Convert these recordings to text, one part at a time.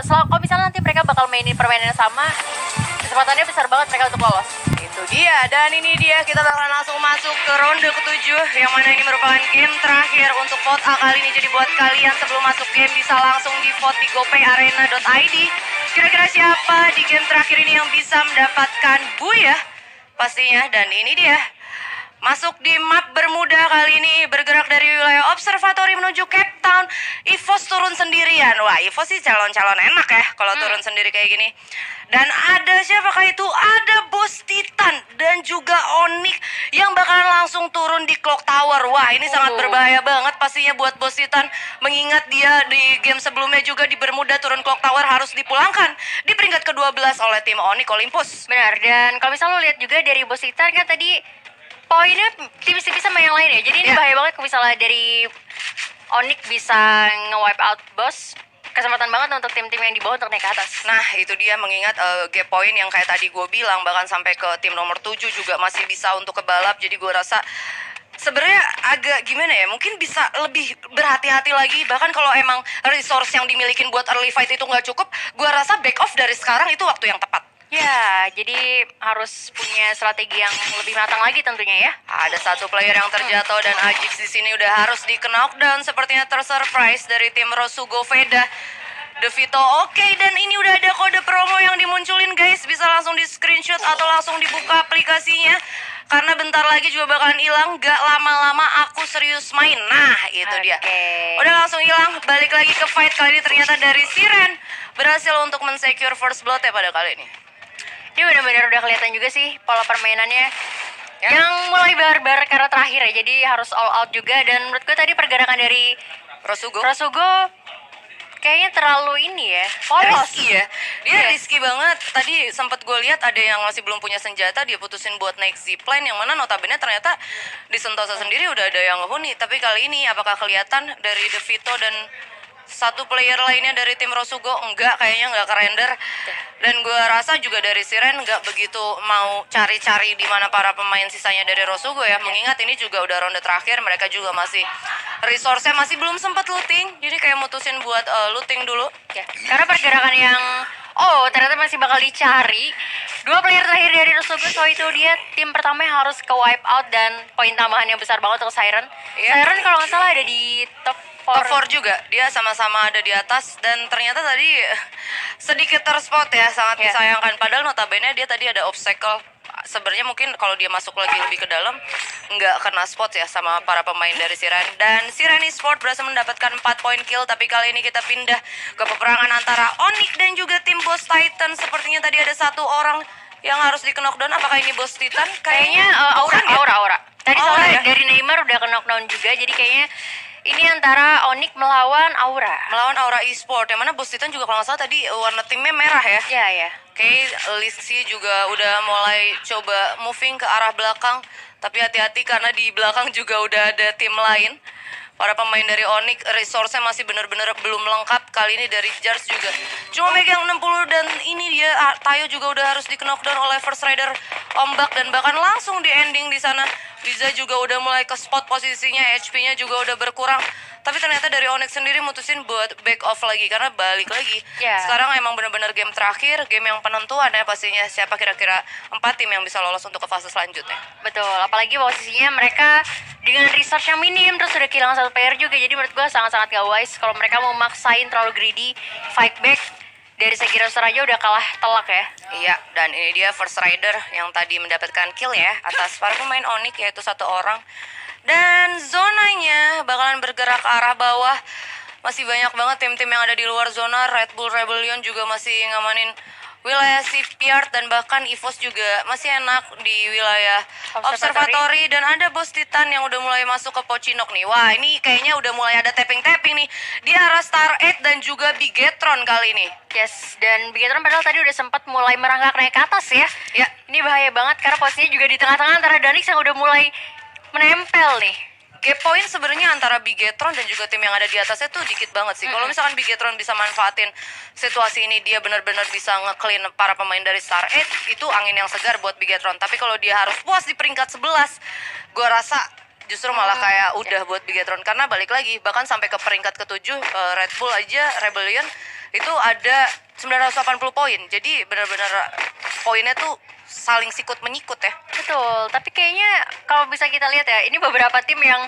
kalau misalnya nanti mereka bakal mainin permainan yang sama, kesempatannya besar banget mereka untuk lolos. Itu dia, dan ini dia kita bakalan langsung masuk ke ronde ke-7 yang mana ini merupakan game terakhir untuk vote A kali ini. Jadi buat kalian sebelum masuk game bisa langsung di vote di gopayarena.id. Kira-kira siapa di game terakhir ini yang bisa mendapatkan Booyah pastinya. Dan ini dia, masuk di map Bermuda kali ini, bergerak dari wilayah observatory menuju Cape Town. EVOS turun sendirian. Wah, EVOS sih calon-calon enak ya kalau turun sendiri kayak gini. Dan ada siapakah itu? Ada Boss Titan dan juga Onyx yang bakalan langsung turun di Clock Tower. Wah, ini sangat berbahaya banget pastinya buat Boss Titan, mengingat dia di game sebelumnya juga di Bermuda turun Clock Tower harus dipulangkan di peringkat ke-12 oleh tim Onyx Olympus. Benar, dan kalau misalnya lo lihat juga dari Boss Titan kan tadi poinnya tipis-tipis sama yang lain ya. Jadi ini bahaya banget kalau misalnya dari Onyx bisa nge-wipe out Boss. Kesempatan banget untuk tim-tim yang di bawah untuk naik ke atas. Nah, itu dia, mengingat gap point yang kayak tadi gue bilang, bahkan sampai ke tim nomor 7 juga masih bisa untuk kebalap. Jadi gue rasa sebenarnya agak gimana ya, mungkin bisa lebih berhati-hati lagi. Bahkan kalau emang resource yang dimiliki buat early fight itu nggak cukup, gue rasa back off dari sekarang itu waktu yang tepat. Ya, jadi harus punya strategi yang lebih matang lagi tentunya ya. Ada satu player yang terjatuh dan Ajix di sini udah harus di knockdown, sepertinya tersurprise dari tim Rosugo Veda. Devito oke, dan ini udah ada kode promo yang dimunculin guys, bisa langsung di screenshot atau langsung dibuka aplikasinya. Karena bentar lagi juga bakalan hilang, gak lama-lama aku serius main. Nah, itu dia. Udah langsung hilang, balik lagi ke fight. Kali ini ternyata dari Siren berhasil untuk mensecure first blood ya pada kali ini. Ini benar-benar udah kelihatan juga sih pola permainannya yang mulai barbar karena terakhir ya, jadi harus all out juga. Dan menurut gue tadi pergerakan dari Rosugo kayaknya terlalu ini ya, polos. Risky ya, dia risky banget. Tadi sempat gue lihat ada yang masih belum punya senjata, dia putusin buat naik zipline, yang mana notabene ternyata di Sentosa sendiri udah ada yang ngehuni. Tapi kali ini apakah kelihatan dari Devito dan satu player lainnya dari tim Rosugo? Enggak, kayaknya enggak ke-render. Dan gue rasa juga dari Siren enggak begitu mau cari-cari di mana para pemain sisanya dari Rosugo ya. Mengingat ini juga udah ronde terakhir, mereka juga masih resource-nya masih belum sempat looting. Jadi kayak mutusin buat looting dulu. Ya, karena pergerakan yang ternyata masih bakal dicari. Dua player terakhir dari Rosugo, so itu dia tim pertama yang harus ke wipe out, dan poin tambahan yang besar banget untuk Siren. Siren kalau nggak salah ada di top 4 juga, dia sama-sama ada di atas. Dan ternyata tadi sedikit terspot ya, sangat disayangkan. Padahal notabene dia tadi ada obstacle. Sebenarnya mungkin kalau dia masuk lagi lebih ke dalam nggak kena spot ya sama para pemain dari Siren. Dan Siren Esports berhasil mendapatkan 4 poin kill. Tapi kali ini kita pindah ke peperangan antara Onyx dan juga tim Boss Titan. Sepertinya tadi ada satu orang yang harus di knockdown. Apakah ini Boss Titan? Kayaknya Aura. Tadi soalnya dari Neymar udah ke knockdown juga, jadi kayaknya ini antara Onyx melawan Aura Esports, yang mana Boss Titan juga kalau nggak salah tadi warna timnya merah ya. Iya. Oke, Lizzy juga udah mulai coba moving ke arah belakang. Tapi hati-hati karena di belakang juga udah ada tim lain. Para pemain dari Onyx resource-nya masih benar-benar belum lengkap. Kali ini dari Jars juga cuma megang 60, dan ini dia Tayo juga udah harus di knockdown oleh First Rider Ombak, dan bahkan langsung di ending di sana. Liza juga udah mulai ke spot posisinya, HP-nya juga udah berkurang. Tapi ternyata dari Onyx sendiri mutusin buat back off lagi karena balik lagi. Sekarang emang benar-benar game terakhir, game yang penentuan ya pastinya, siapa kira-kira 4 tim yang bisa lolos untuk ke fase selanjutnya. Betul, apalagi posisinya mereka dengan research yang minim, terus udah kehilangan satu player juga. Jadi menurut gue sangat-sangat gak wise kalau mereka mau maksain terlalu greedy, fight back. Dari segi roster aja udah kalah telak ya. Iya, dan ini dia First Rider yang tadi mendapatkan kill ya atas para pemain Onyx, yaitu 1 orang. Dan zonanya bakalan bergerak ke arah bawah. Masih banyak banget tim-tim yang ada di luar zona. Red Bull Rebellion juga masih ngamanin wilayah Shipyard, dan bahkan EVOS juga masih enak di wilayah Observatory. Dan ada Boss Titan yang udah mulai masuk ke Pochinok nih. Wah, ini kayaknya udah mulai ada tapping-tapping nih di arah Star 8 dan juga Bigetron kali ini. Yes, dan Bigetron padahal tadi udah sempat mulai merangkak naik ke atas ya. Ya, ini bahaya banget karena posisinya juga di tengah-tengah antara Danix yang udah mulai menempel nih. Gap point sebenarnya antara Bigetron dan juga tim yang ada di atasnya tuh dikit banget sih. Kalau misalkan Bigetron bisa manfaatin situasi ini, dia benar-benar bisa nge-clean para pemain dari Star 8, itu angin yang segar buat Bigetron. Tapi kalau dia harus puas di peringkat 11, gue rasa justru malah kayak udah buat Bigetron, karena balik lagi bahkan sampai ke peringkat ke-7 Red Bull aja Rebellion itu ada 980 poin. Jadi benar-benar poinnya tuh saling sikut menyikut ya. Betul, tapi kayaknya kalau bisa kita lihat ya, ini beberapa tim yang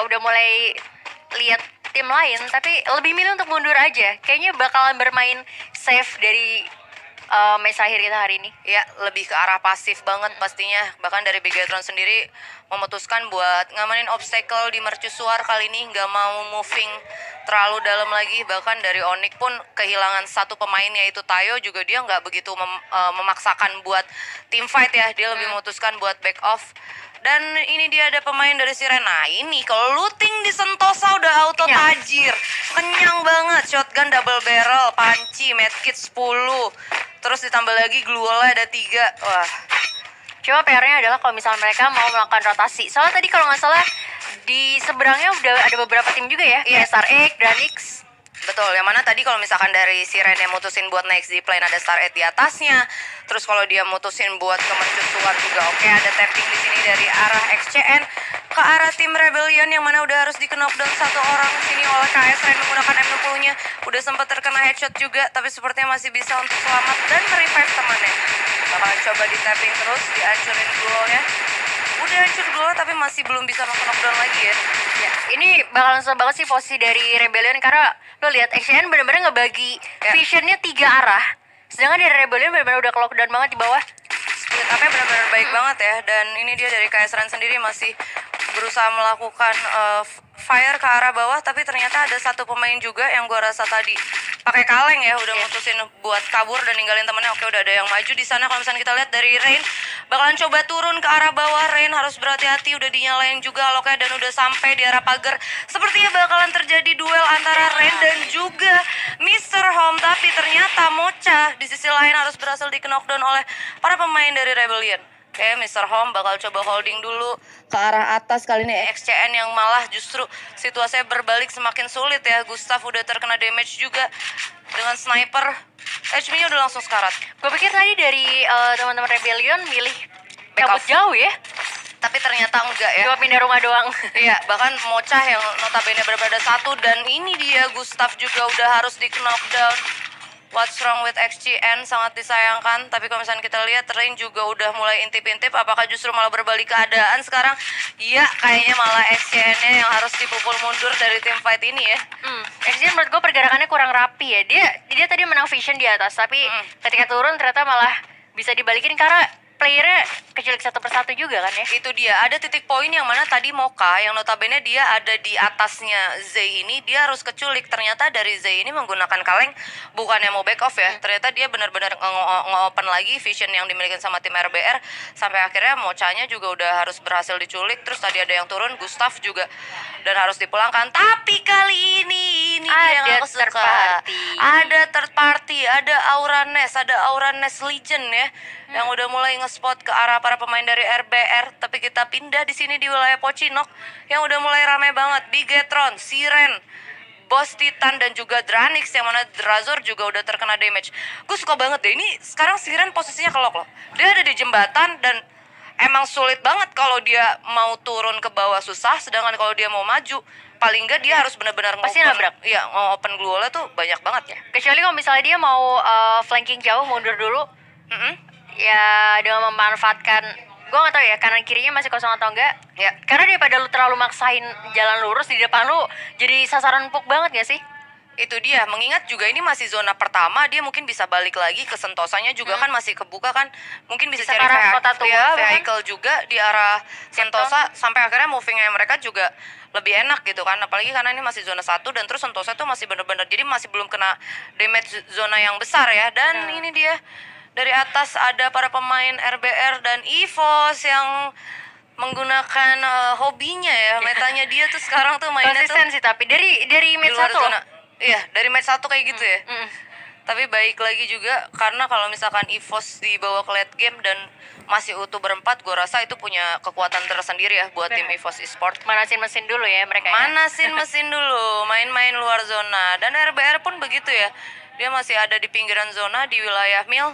udah mulai lihat tim lain, tapi lebih milih untuk mundur aja. Kayaknya bakalan bermain safe dari match akhir kita hari ini. Ya, lebih ke arah pasif banget pastinya. Bahkan dari Bigetron sendiri memutuskan buat ngamanin obstacle di mercusuar kali ini, nggak mau moving terlalu dalam lagi. Bahkan dari Onyx pun kehilangan satu pemain, yaitu Tayo, juga dia nggak begitu memaksakan buat team fight ya. Dia lebih memutuskan buat back off. Dan ini dia ada pemain dari Siren. Nah ini kalau looting di Sentosa udah auto tajir. Kenyang banget, shotgun double barrel, panci, medkit 10. Terus ditambah lagi glue-nya ada 3. Wah. Cuma PR-nya adalah kalau misalnya mereka mau melakukan rotasi. Soalnya tadi kalau nggak salah di seberangnya udah ada beberapa tim juga ya. Kayak StarX, Dranix. Betul, yang mana tadi kalau misalkan dari Siren yang mutusin buat naik di plane ada Star 8 di atasnya. Terus kalau dia mutusin buat ke mercusuar juga oke, ada tapping di sini dari arah XCN ke arah tim Rebellion, yang mana udah harus di knockdown satu orang sini oleh KS Ren menggunakan M60-nya. Udah sempat terkena headshot juga, tapi sepertinya masih bisa untuk selamat dan merevive temannya. Bakalan coba di tapping terus, dihancurin glow-nya. Udah hancur glow tapi masih belum bisa knockdown lagi ya. Ya, ini bakalan susah banget sih posisi dari Rebellion, karena lo lihat XCN benar-benar ngebagi visionnya 3 arah. Sedangkan dari Rebellion benar-benar udah lockdown banget di bawah. Split up-nya benar-benar baik banget ya. Dan ini dia dari KS Ren sendiri masih berusaha melakukan fire ke arah bawah, tapi ternyata ada satu pemain juga yang gua rasa tadi pakai kaleng ya, udah mutusin buat kabur dan ninggalin temennya. Oke, udah ada yang maju di sana. Kalau misalnya kita lihat dari Rain bakalan coba turun ke arah bawah. Rain harus berhati-hati, udah dinyalain juga loknya dan udah sampai di arah pagar. Sepertinya bakalan terjadi duel antara Rain dan juga Mr. Home, tapi ternyata Mocha di sisi lain harus berhasil di knockdown oleh para pemain dari Rebellion. Oke, Mr. Home bakal coba holding dulu ke arah atas. Kali ini XCN yang malah justru situasinya berbalik semakin sulit ya. Gustav udah terkena damage juga dengan sniper. HP-nya udah langsung sekarat. Gue pikir tadi dari teman-teman Rebellion milih kabut jauh ya, tapi ternyata enggak ya. cuma pindah rumah doang. Iya, bahkan Mocha yang notabene berbeda satu, dan ini dia Gustav juga udah harus di knockdown. What's wrong with XCN, sangat disayangkan. Tapi kalau misalnya kita lihat Rain juga udah mulai intip-intip, apakah justru malah berbalik keadaan sekarang? Iya, kayaknya malah XCN-nya yang harus dipukul mundur dari tim fight ini ya. XCN menurut gue pergerakannya kurang rapi ya. Dia tadi menang vision di atas, tapi ketika turun ternyata malah bisa dibalikin karena playernya keculik satu persatu juga kan ya. Itu dia, ada titik poin yang mana tadi Mocha yang notabene dia ada di atasnya Zay ini, dia harus keculik. Ternyata dari Zay ini menggunakan kaleng, bukannya mau back off ya, ternyata dia benar-benar nge-open lagi vision yang dimiliki sama tim RBR. Sampai akhirnya Mocha-nya juga udah harus berhasil diculik. Terus tadi ada yang turun, Gustav juga, dan harus dipulangkan. Tapi kali ini ada yang aku third suka. party. Ada third party, ada Aura Nest Legion ya, yang udah mulai nge-spot ke arah para pemain dari RBR. Tapi kita pindah di sini di wilayah Pocinok yang udah mulai ramai banget. Bigetron, Siren, Boss Titan, dan juga Dranix, yang mana Drazor juga udah terkena damage. Gue suka banget deh, ini sekarang Siren posisinya kelok loh. Dia ada di jembatan dan emang sulit banget kalau dia mau turun ke bawah susah, sedangkan kalau dia mau maju paling enggak dia harus benar-benar pasti nabrak. Iya, open glue tuh banyak banget ya. Kecuali kalau misalnya dia mau flanking jauh, mundur dulu. Ya dengan memanfaatkan, gue gak tahu ya kanan kirinya masih kosong atau enggak ya, karena daripada lu terlalu maksain jalan lurus di depan lu jadi sasaran empuk banget gak sih. Itu dia, mengingat juga ini masih zona pertama, dia mungkin bisa balik lagi ke Sentosanya juga kan masih kebuka kan, mungkin bisa cari kota tua, vehicle juga di arah Sentosa, sampai akhirnya movingnya mereka juga lebih enak gitu kan. Apalagi karena ini masih zona 1 dan terus Sentosa tuh masih bener-bener, jadi masih belum kena damage zona yang besar ya. Dan ini dia dari atas ada para pemain RBR dan EVOS yang menggunakan hobinya ya, metanya dia tuh sekarang tuh mainnya konsisten sih, tapi dari match luar 1 zona. Iya, dari match 1 kayak gitu ya. Tapi baik lagi juga, karena kalau misalkan EVOS dibawa ke late game dan masih utuh berempat, gue rasa itu punya kekuatan tersendiri ya buat tim EVOS Esports. Manasin mesin dulu ya mereka. Manasin mesin dulu, main-main luar zona. Dan RBR pun begitu ya, dia masih ada di pinggiran zona di wilayah Mil.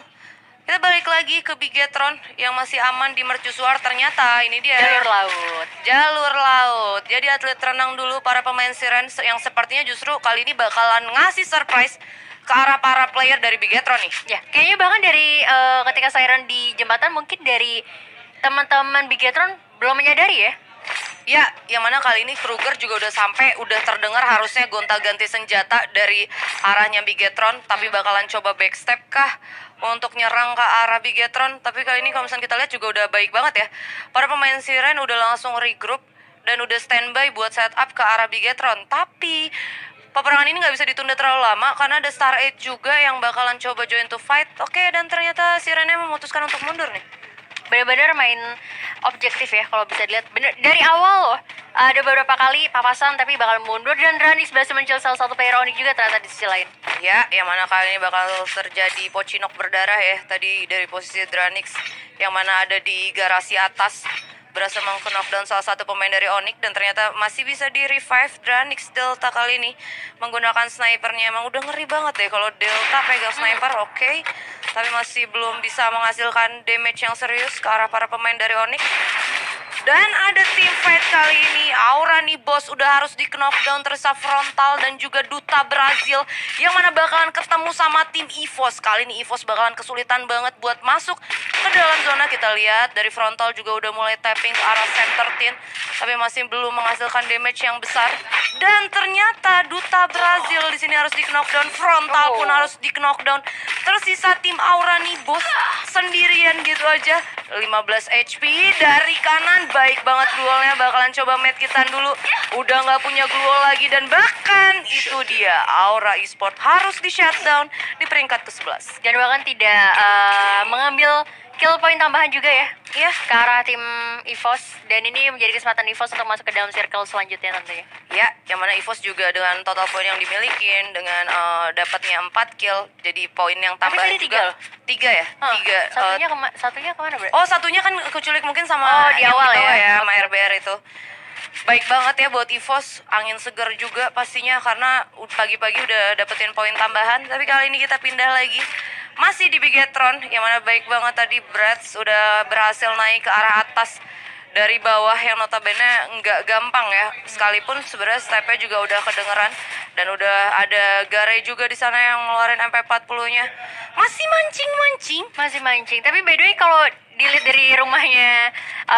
Kita balik lagi ke Bigetron yang masih aman di mercusuar. Ternyata ini dia Jalur laut. jalur laut. Jadi atlet renang dulu para pemain Siren yang sepertinya justru kali ini bakalan ngasih surprise ke arah para player dari Bigetron nih. Ya, kayaknya bahkan dari ketika Siren di jembatan mungkin dari teman-teman Bigetron belum menyadari ya. Ya, yang mana kali ini Kruger juga udah sampai, udah terdengar harusnya gonta-ganti senjata dari arahnya Bigetron, tapi bakalan coba backstep kah untuk nyerang ke arah Bigetron. Tapi kali ini kalau misalnya kita lihat juga udah baik banget ya. Para pemain Siren udah langsung regroup dan udah standby buat setup ke arah Bigetron. Tapi peperangan ini nggak bisa ditunda terlalu lama karena ada Star 8 juga yang bakalan coba join to fight. Oke, dan ternyata Sirennya memutuskan untuk mundur nih. Benar-benar main objektif ya kalau bisa dilihat. Bener dari awal loh. Ada beberapa kali papasan tapi bakal mundur dan Ranix berhasil mencel salah satu player Onyx juga ternyata di sisi lain. Ya, yang mana kali ini bakal terjadi pocinok berdarah ya tadi dari posisi Dranix yang mana ada di garasi atas berhasil meng-knockdown salah satu pemain dari Onyx dan ternyata masih bisa di-revive Dranix Delta kali ini menggunakan snipernya. Emang udah ngeri banget deh kalau Delta pegang sniper, oke. Tapi masih belum bisa menghasilkan damage yang serius ke arah para pemain dari Onyx. Dan ada team fight kali ini. Aura nih bos udah harus di knockdown tersisa frontal dan juga Duta Brazil yang mana bakalan ketemu sama tim EVOS. Kali ini EVOS bakalan kesulitan banget buat masuk ke dalam zona. Kita lihat dari frontal juga udah mulai tapping ke arah center team, tapi masih belum menghasilkan damage yang besar. Dan ternyata Duta Brazil di sini harus di knockdown, frontal pun harus di knockdown. Tersisa tim Aura nih bos sendirian gitu aja. 15 HP dari kanan. Baik banget duelnya, bakalan coba medkitan dulu. Udah nggak punya gluol lagi dan bahkan itu dia Aura Esport harus di shutdown di peringkat ke-11. Dan bahkan tidak mengambil kill point tambahan juga ya. Iya, ke arah tim EVOS dan ini menjadi kesempatan EVOS untuk masuk ke dalam circle selanjutnya tentunya. ya, yang mana EVOS juga dengan total poin yang dimiliki dengan dapatnya 4 kill, jadi poin yang tambah tadi juga 3 ya? 3. Satunya kemana bro? Oh, satunya kan keculik mungkin sama di yang awal di bawah ya. sama RBR itu. Baik banget ya buat EVOS, angin segar juga pastinya karena pagi-pagi udah dapetin poin tambahan. Tapi kali ini kita pindah lagi, masih di Bigetron, yang mana baik banget tadi Brads udah berhasil naik ke arah atas dari bawah yang notabene nggak gampang ya. Sekalipun sebenarnya stepnya juga udah kedengeran dan udah ada Gare juga di sana yang ngeluarin MP40-nya. Masih mancing. Tapi by the way kalau dilihat dari rumahnya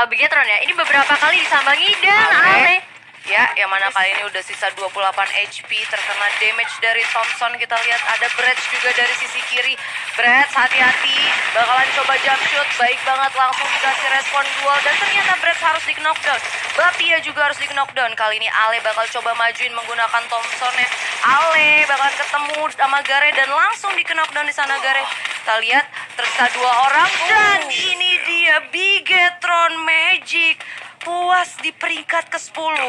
Bigetron ya, ini beberapa kali disambangi dan Ale. Ya, yang mana kali ini udah sisa 28 HP terkena damage dari Thompson. Kita lihat ada Brads juga dari sisi kiri. Brads hati-hati, bakalan coba jump shoot. Baik banget, langsung dikasih respon duel. Dan ternyata Brads harus di knockdown. Bapia juga harus di knockdown. Kali ini Ale bakal coba majuin menggunakan Thompsonnya. Ale bakalan ketemu sama Gare dan langsung di knockdown di sana Gare. Kita lihat tersisa 2 orang dan ini dia Bigetron Magic. Puas di peringkat ke-10.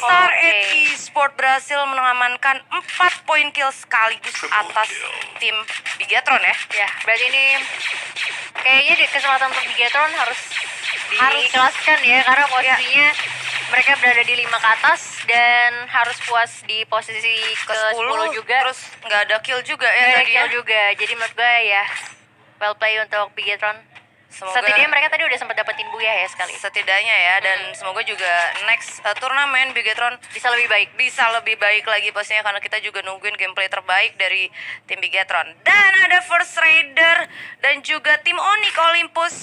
Star 8 Esport berhasil mengamankan 4 poin kill sekaligus atas tim Bigetron ya. Ya, berarti ini kayaknya di kesempatan untuk Bigetron harus dikelaskan ya karena posisinya mereka berada di 5 ke atas dan harus puas di posisi ke-10 juga. Terus nggak ada kill juga ya. Nggak ada tadi kill ya. juga. Jadi menurut gue ya well play untuk Bigetron. Setidaknya mereka tadi udah sempat dapetin Buyah ya sekali. Setidaknya ya, dan semoga juga next turnamen Bigetron bisa lebih baik. Bisa lebih baik lagi pastinya karena kita juga nungguin gameplay terbaik dari tim Bigetron. Dan ada First Raider dan juga tim Onyx Olympus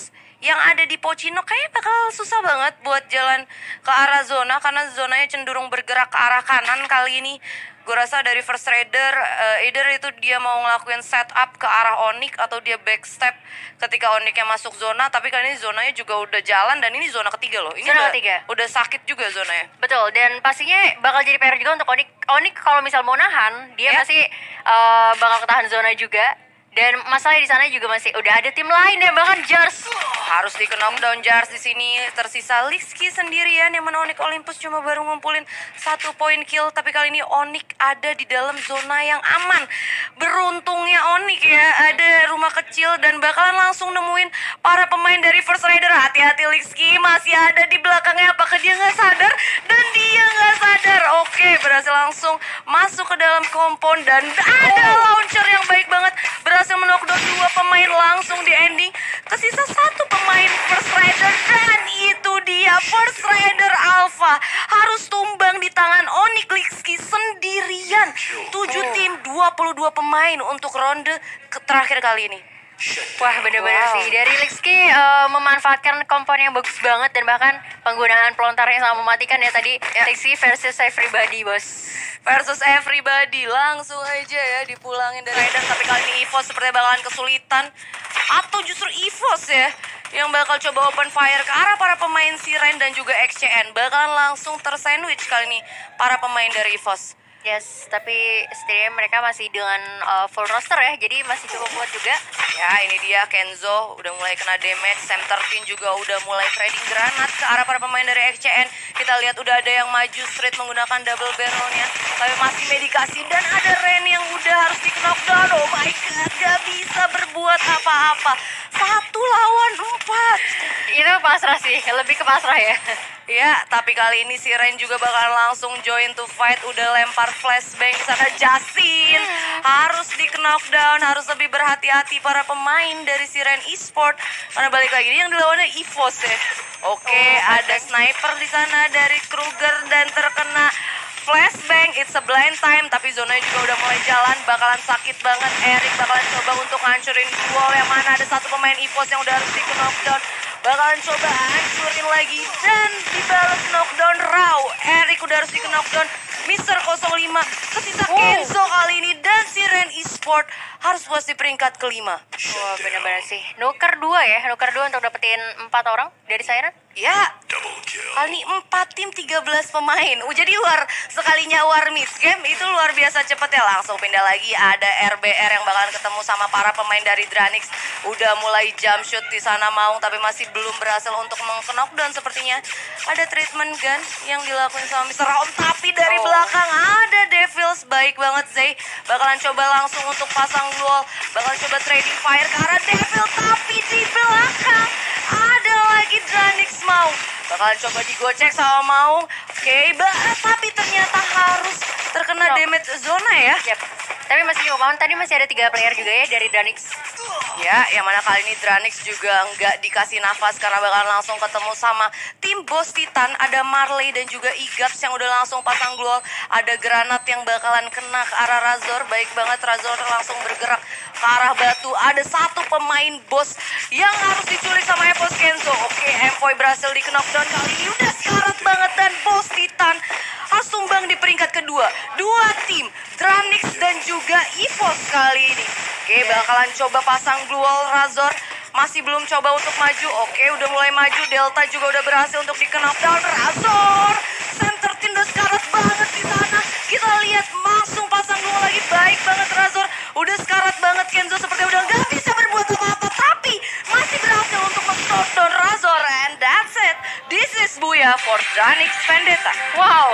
yang ada di Pocinok. Kayaknya bakal susah banget buat jalan ke arah zona karena zonanya cenderung bergerak ke arah kanan kali ini. Gue rasa dari First Raider, either itu dia mau ngelakuin setup ke arah Onyx atau dia backstep ketika Onyxnya masuk zona. Tapi kali ini zonanya juga udah jalan dan ini zona ketiga loh. Ini zona ketiga. Udah sakit juga zonanya. Betul, dan pastinya bakal jadi PR juga untuk Onyx. Onyx kalau misal mau nahan, dia pasti bakal ketahan zona juga. Dan masalahnya di sana juga masih udah ada tim lain ya, bahkan Jars. Harus di knockdown Jars di sini. Tersisa Lixki sendirian yang mana Onyx Olympus cuma baru ngumpulin 1 poin kill. Tapi kali ini Onyx ada di dalam zona yang aman. Beruntungnya Onyx ya, ada rumah kecil dan bakalan langsung nemuin para pemain dari First Raider. Hati-hati Lixki masih ada di belakangnya. Apakah dia nggak sadar? Dan dia nggak sadar. Oke, berhasil langsung masuk ke dalam kompon dan ada launcher yang baik banget. Berhasil menockdown 2 pemain langsung di ending. 7 tim, 22 pemain untuk ronde terakhir kali ini. Wah, bener-bener sih. Dari Lexki memanfaatkan komponen yang bagus banget dan bahkan penggunaan pelontarnya sangat mematikan ya tadi. Lexki versus everybody, bos. Versus everybody, langsung aja ya dipulangin dari Raiden. Tapi kali ini EVOS sepertinya bakalan kesulitan. Atau justru EVOS ya yang bakal coba open fire ke arah para pemain Siren dan juga XCN. Bakalan langsung tersandwich kali ini para pemain dari EVOS. Yes, tapi setidaknya mereka masih dengan full roster ya, jadi masih cukup kuat juga. Ya, ini dia Kenzo udah mulai kena damage. Sam 13 juga udah mulai trading granat ke arah para pemain dari XCN. Kita lihat udah ada yang maju straight menggunakan double barrelnya, tapi masih medikasi. Dan ada Ren yang udah harus di knockdown. Oh my god, gak bisa berbuat apa-apa. 1 lawan 4. Itu pasrah sih, lebih ke pasrah ya. Ya, tapi kali ini si Ren juga bakal langsung join to fight. Udah lempar flashbang di sana. Justin harus di knockdown, harus lebih berhati-hati para pemain dari si Ren Esport. Karena balik lagi ini yang dilawannya EVOS ya. Oke, ada sniper di sana dari Kruger dan terkena flashbang. It's a blind time, tapi zonanya juga udah mulai jalan. Bakalan sakit banget. Erik bakalan coba untuk ngancurin wall yang mana ada satu pemain EVOS yang udah harus di knockdown. Bakalan coba hancurin lagi dan dibalas knockdown raw. Erik udah harus di knockdown. Mr. 05 kesisa Kenzo kali ini dan si Ren Esport harus puas di peringkat kelima. Wah, bener-bener sih. Nuker 2 ya, nuker 2 untuk dapetin 4 orang dari Siren. Ya, kali ini 4 tim 13 pemain. Jadi sekalinya war miss game itu luar biasa cepet ya. Langsung pindah lagi, ada RBR yang bakalan ketemu sama para pemain dari Dranix. Udah mulai jump shoot di sana Maung, tapi masih belum berhasil untuk meng-knockdown sepertinya. Ada treatment gun yang dilakuin sama Mr. Raum, tapi dari belakang ada Devils. Baik banget Zay, bakalan coba langsung untuk pasang wall. Bakalan coba trading fire ke arah Devil, tapi di belakang ada lagi Dranix Maung. Bakalan coba digocek sama Maung. Oke, tapi ternyata harus terkena damage zona ya. Yap. Tapi masih cukup aman. Tadi masih ada 3 player juga ya dari Dranix. Ya, yang mana kali ini Dranix juga nggak dikasih nafas karena bakalan langsung ketemu sama tim Boss Titan. Ada Marley dan juga Igaps yang udah langsung pasang glow. Ada granat yang bakalan kena ke arah Razor. Baik banget, Razor langsung bergerak ke arah batu. Ada satu pemain boss yang harus diculik sama EVOS Kenzo. Oke, Empoy berhasil di knockdown kali ini. Udah sekarat banget dan Boss Titan harus tumbang di peringkat kedua. 2 tim, Dranix dan juga EVOS kali ini. Oke, bakalan coba pasang blue wall. Razor masih belum coba untuk maju. Oke, udah mulai maju. Delta juga udah berhasil untuk di knockdown. Razor center tim udah sekarat banget di sana. Kita lihat langsung pasang blue wall lagi. Baik banget Razor. Udah sekarat banget. Kenzo seperti udah nggak bisa berbuat apa-apa, tapi masih berhasil untuk meng-knockdown Razor. And that's it. This is Booyah for Dranix Vendetta. Wow.